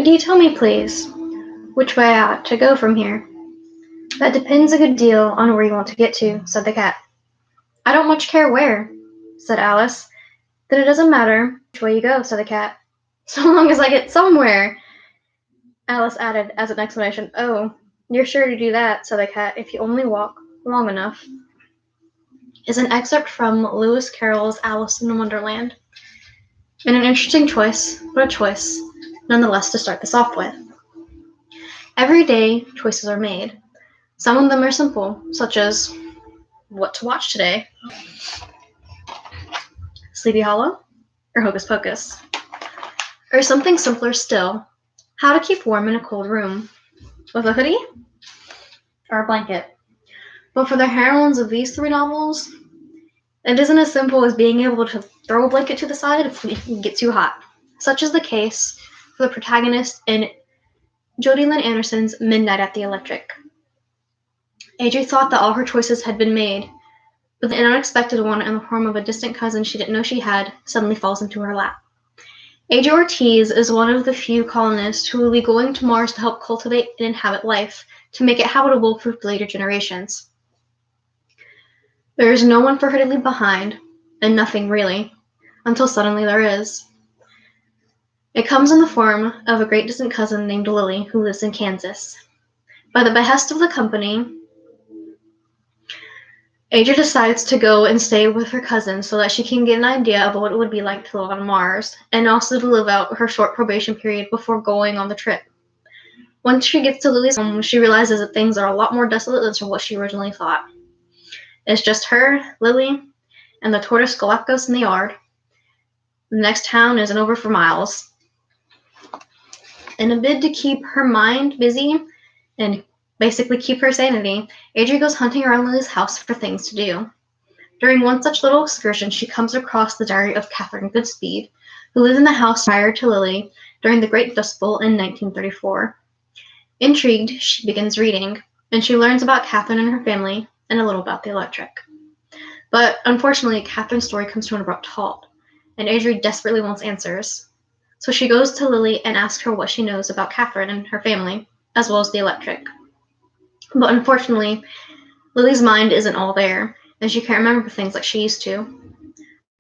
Could you tell me, please, which way I ought to go from here? That depends a good deal on where you want to get to, said the cat. I don't much care where, said Alice. Then it doesn't matter which way you go, said the cat. So long as I get somewhere, Alice added as an explanation. Oh, you're sure to do that, said the cat, if you only walk long enough. Is an excerpt from Lewis Carroll's Alice in Wonderland. And an interesting choice, but a choice, nonetheless, to start this off with. Every day, choices are made. Some of them are simple, such as what to watch today, Sleepy Hollow, or Hocus Pocus. Or something simpler still, how to keep warm in a cold room, with a hoodie or a blanket. But for the heroines of these three novels, it isn't as simple as being able to throw a blanket to the side if we get too hot. Such is the case for the protagonist in Jodi Lynn Anderson's Midnight at the Electric. Adri thought that all her choices had been made, but an unexpected one in the form of a distant cousin she didn't know she had suddenly falls into her lap. Adri Ortiz is one of the few colonists who will be going to Mars to help cultivate and inhabit life, to make it habitable for later generations. There is no one for her to leave behind, and nothing really, until suddenly there is. It comes in the form of a great distant cousin named Lily, who lives in Kansas. By the behest of the company, Adri decides to go and stay with her cousin so that she can get an idea of what it would be like to live on Mars, and also to live out her short probation period before going on the trip. Once she gets to Lily's home, she realizes that things are a lot more desolate than what she originally thought. It's just her, Lily, and the tortoise Galapagos in the yard. The next town isn't over for miles. In a bid to keep her mind busy and basically keep her sanity, Adri goes hunting around Lily's house for things to do. During one such little excursion, she comes across the diary of Catherine Goodspeed, who lived in the house prior to Lily during the Great Dust Bowl in 1934. Intrigued, she begins reading, and she learns about Catherine and her family, and a little about the electric. But unfortunately, Catherine's story comes to an abrupt halt, and Adri desperately wants answers. So she goes to Lily and asks her what she knows about Catherine and her family, as well as the electric. But unfortunately, Lily's mind isn't all there, and she can't remember things like she used to.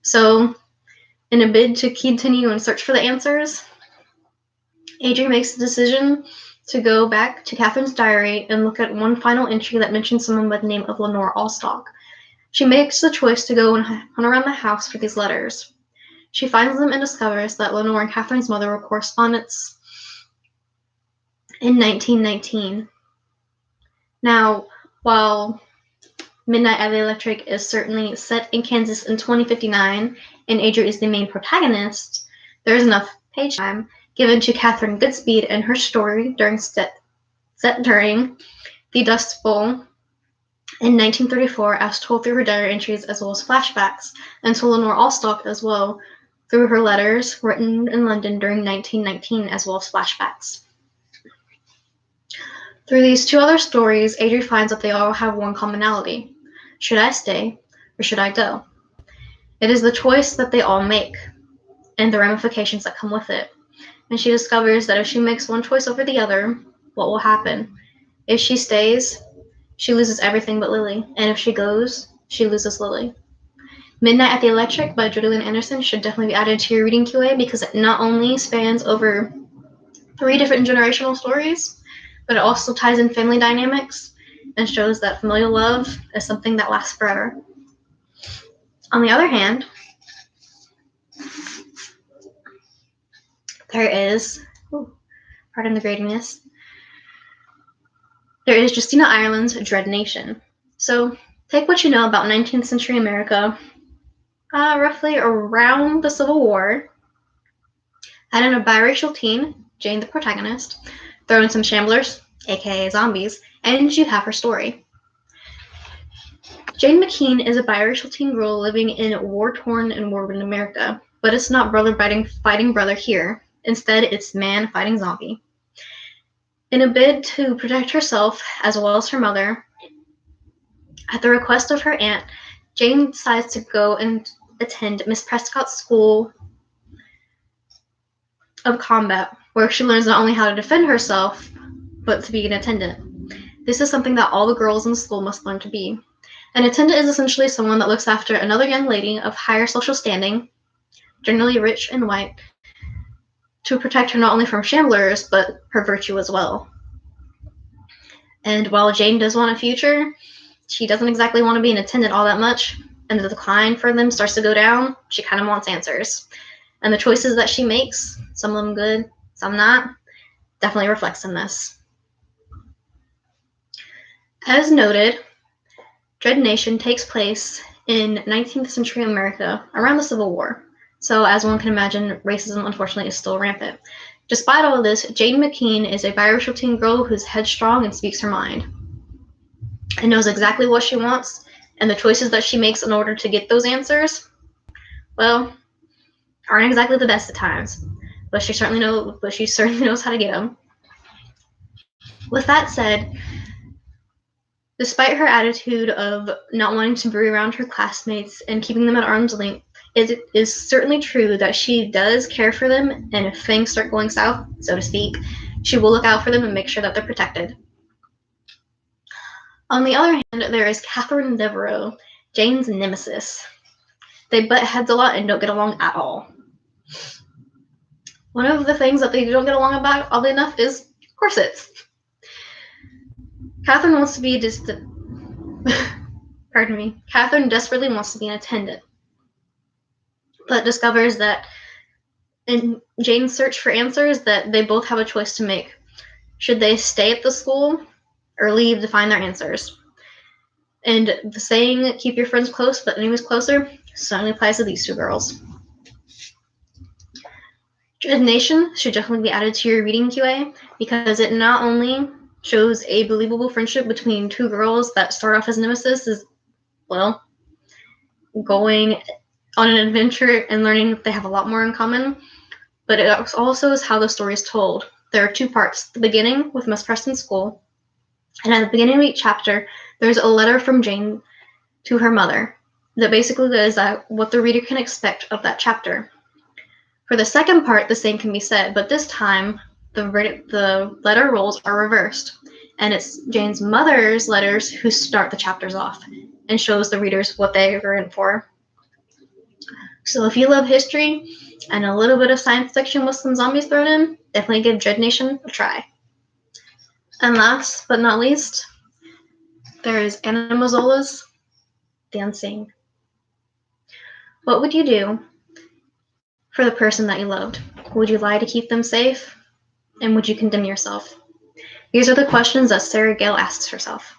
So, in a bid to continue and search for the answers, Adri makes the decision to go back to Catherine's diary and look at one final entry that mentions someone by the name of Lenore Allstock. She makes the choice to go and hunt around the house for these letters. She finds them and discovers that Lenore and Catherine's mother were correspondents in 1919. Now, while Midnight at the Electric is certainly set in Kansas in 2059, and Adri is the main protagonist, there is enough page time given to Catherine Goodspeed and her story set during the Dust Bowl in 1934, as told through her diary entries as well as flashbacks, and to Lenore Allstock as well through her letters written in London during 1919 as well as flashbacks. Through these two other stories, Adri finds that they all have one commonality. Should I stay or should I go? It is the choice that they all make and the ramifications that come with it. And she discovers that if she makes one choice over the other, what will happen? If she stays, she loses everything but Lily, and if she goes, she loses Lily. Midnight at the Electric by Jodi Lynn Anderson should definitely be added to your reading QA because it not only spans over 3 different generational stories, but it also ties in family dynamics and shows that familial love is something that lasts forever. On the other hand, there is, pardon the gratiness, there is Justina Ireland's Dread Nation. So take what you know about 19th century America, roughly around the Civil War, add in a biracial teen, Jane the protagonist, throw in some shamblers, aka zombies, and you have her story. Jane McKean is a biracial teen girl living in war-torn and war-ridden America, but it's not brother fighting brother here. Instead, it's man fighting zombie. In a bid to protect herself as well as her mother, at the request of her aunt, Jane decides to go and attend Miss Prescott's school of combat, where she learns not only how to defend herself, but to be an attendant. This is something that all the girls in the school must learn to be. An attendant is essentially someone that looks after another young lady of higher social standing, generally rich and white, to protect her not only from shamblers, but her virtue as well. And while Jane does want a future, she doesn't exactly want to be an attendant all that much, and the decline for them starts to go down. She kind of wants answers. And the choices that she makes, some of them good, some not, definitely reflects in this. As noted, Dread Nation takes place in 19th century America around the Civil War. So as one can imagine, racism unfortunately is still rampant. Despite all of this, Jane McKean is a biracial teen girl who's headstrong and speaks her mind, and knows exactly what she wants, and the choices that she makes in order to get those answers, well, aren't exactly the best at times, but she certainly knows how to get them. With that said, despite her attitude of not wanting to be around her classmates and keeping them at arm's length, it is certainly true that she does care for them, and if things start going south, so to speak, she will look out for them and make sure that they're protected. On the other hand, there is Catherine Devereaux, Jane's nemesis. They butt heads a lot and don't get along at all. One of the things that they don't get along about, oddly enough, is corsets. Catherine wants to be Catherine desperately wants to be an attendant, but discovers that in Jane's search for answers that they both have a choice to make. Should they stay at the school or leave to find their answers? And the saying, keep your friends close but enemies closer, certainly applies to these two girls. Dread Nation should definitely be added to your reading QA because it not only shows a believable friendship between two girls that start off as nemesis, is, well, going on an adventure and learning that they have a lot more in common, but it also is how the story is told. There are two parts. The beginning with Miss Preston's school, and at the beginning of each chapter, there's a letter from Jane to her mother that basically says what the reader can expect of that chapter. For the second part, the same can be said, but this time the letter roles are reversed, and it's Jane's mother's letters who start the chapters off and shows the readers what they are in for. So if you love history and a little bit of science fiction with some zombies thrown in, definitely give Dread Nation a try. And last but not least, there is Anna Mazzola's The Unseen. What would you do for the person that you loved? Would you lie to keep them safe? And would you condemn yourself? These are the questions that Sarah Gale asks herself.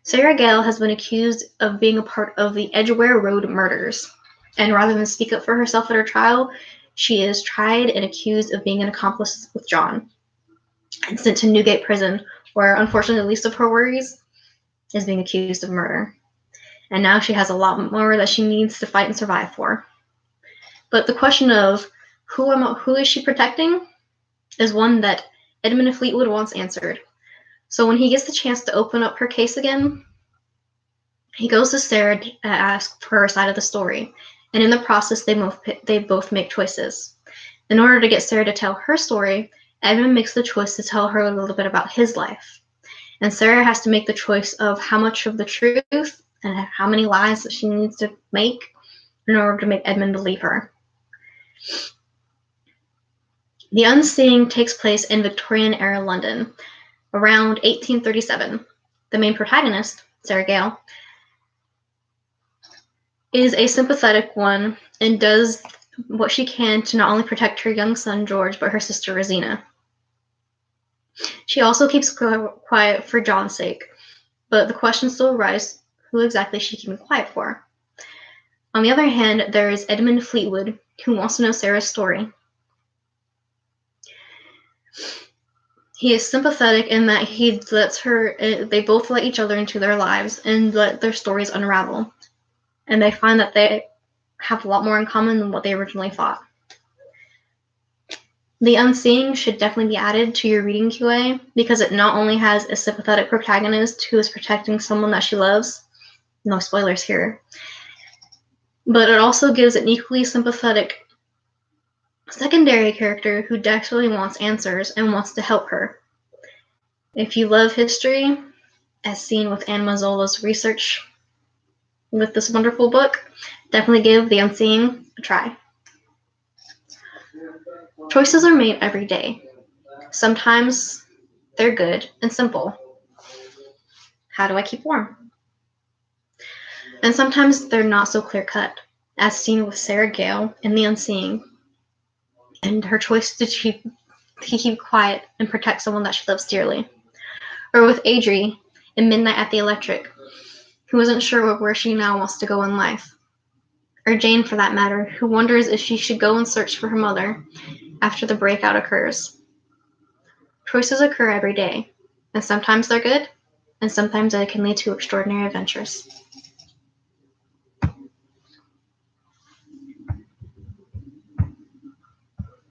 Sarah Gale has been accused of being a part of the Edgware Road murders, and rather than speak up for herself at her trial, she is tried and accused of being an accomplice with John, and sent to Newgate Prison, where unfortunately the least of her worries is being accused of murder. And now she has a lot more that she needs to fight and survive for. But the question of who is she protecting is one that Edmund Fleetwood wants answered. So when he gets the chance to open up her case again, he goes to Sarah to ask for her side of the story. And in the process, they both make choices. In order to get Sarah to tell her story, Edmund makes the choice to tell her a little bit about his life. And Sarah has to make the choice of how much of the truth and how many lies that she needs to make in order to make Edmund believe her. The Unseen takes place in Victorian-era London, around 1837. The main protagonist, Sarah Gale, is a sympathetic one and does what she can to not only protect her young son, George, but her sister, Rosina. She also keeps quiet for John's sake, but the question still arises, who exactly is she keeping quiet for? On the other hand, there is Edmund Fleetwood, who wants to know Sarah's story. He is sympathetic in that he lets they both let each other into their lives and let their stories unravel. And they find that they have a lot more in common than what they originally thought. The Unseen should definitely be added to your reading QA because it not only has a sympathetic protagonist who is protecting someone that she loves, no spoilers here, but it also gives an equally sympathetic Secondary character who desperately wants answers and wants to help her. If you love history, as seen with Anne Mazzola's research with this wonderful book, definitely give The Unseeing a try. Choices are made every day. Sometimes they're good and simple. How do I keep warm? And sometimes they're not so clear-cut, as seen with Sarah Gale in The Unseeing, and her choice to keep quiet and protect someone that she loves dearly. Or with Adri in Midnight at the Electric, who isn't sure where she now wants to go in life. Or Jane, for that matter, who wonders if she should go and search for her mother after the breakout occurs. Choices occur every day, and sometimes they're good, and sometimes they can lead to extraordinary adventures.